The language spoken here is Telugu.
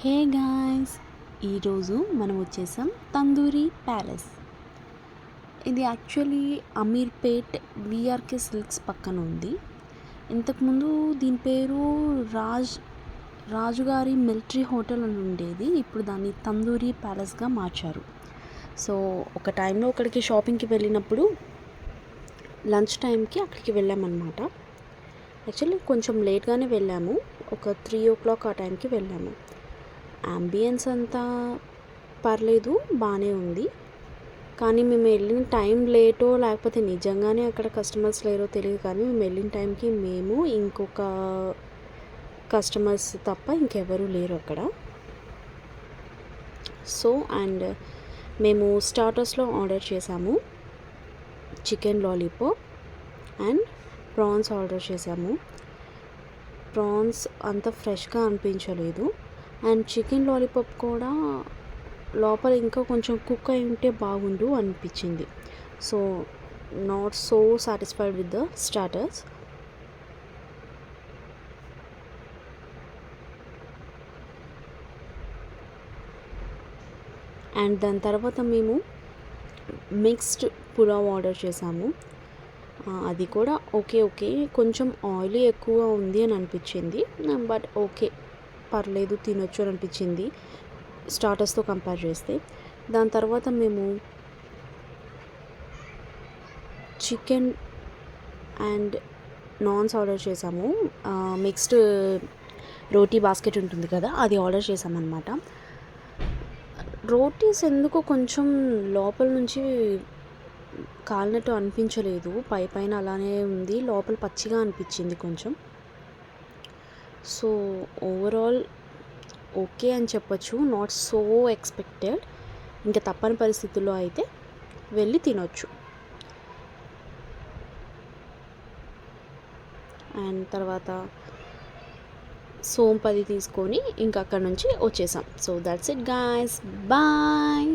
హే గాయ్స్, ఈరోజు మనం వచ్చేసాం తందూరి ప్యాలెస్. ఇది యాక్చువల్లీ అమీర్పేట్ విఆర్కే సిల్క్స్ పక్కన ఉంది. ఇంతకుముందు దీని పేరు రాజుగారి మిలిటరీ హోటల్ అని ఉండేది. ఇప్పుడు దాన్ని తందూరి ప్యాలెస్గా మార్చారు. సో ఒక టైంలో అక్కడికి షాపింగ్కి వెళ్ళినప్పుడు లంచ్ టైంకి అక్కడికి వెళ్ళామన్నమాట. యాక్చువల్లీ కొంచెం లేట్గానే వెళ్ళాము, ఒక 3 o'clock ఆ టైంకి వెళ్ళాము. అంబియన్స్ అంతా పర్లేదు, బాగానే ఉంది. కానీ మేము వెళ్ళిన టైం లేటో లేకపోతే నిజంగానే అక్కడ కస్టమర్స్ లేరో తెలియదు, కానీ మేము వెళ్ళిన టైంకి మేము ఇంకొక కస్టమర్స్ తప్ప ఇంకెవరూ లేరు అక్కడ. సో అండ్ మేము స్టార్టర్స్లో ఆర్డర్ చేసాము chicken lollipop and prawns order చేసాము. ప్రాన్స్ అంత ఫ్రెష్గా అనిపించలేదు అండ్ చికెన్ లాలీపాప్ కూడా లోపల ఇంకా కొంచెం కుక్ అయి ఉంటే బాగుండు అనిపించింది. So not so satisfied with the starters. And దాని తర్వాత మేము మిక్స్డ్ పులావ్ ఆర్డర్ చేసాము. అది కూడా ఓకే కొంచెం ఆయిలీ ఎక్కువ ఉంది అని అనిపించింది, బట్ ఓకే పర్లేదు తినొచ్చు అని అనిపించింది స్టార్టర్స్తో కంపేర్ చేస్తే. దాని తర్వాత మేము చికెన్ అండ్ నాన్స్ ఆర్డర్ చేసాము. మిక్స్డ్ రోటీ బాస్కెట్ ఉంటుంది కదా, అది ఆర్డర్ చేసామన్నమాట. రోటీస్ ఎందుకో కొంచెం లోపల నుంచి కాలినట్టు అనిపించలేదు, పైన అలానే ఉంది, లోపల పచ్చిగా అనిపించింది కొంచెం. సో ఓవరాల్ ఓకే అని చెప్పొచ్చు, నాట్ సో ఎక్స్పెక్టెడ్. ఇంకా తప్పని పరిస్థితుల్లో అయితే వెళ్ళి తినొచ్చు. అండ్ తర్వాత సోంపది తీసుకొని ఇంకా అక్కడ నుంచి వచ్చేసాం. So that's it guys, bye.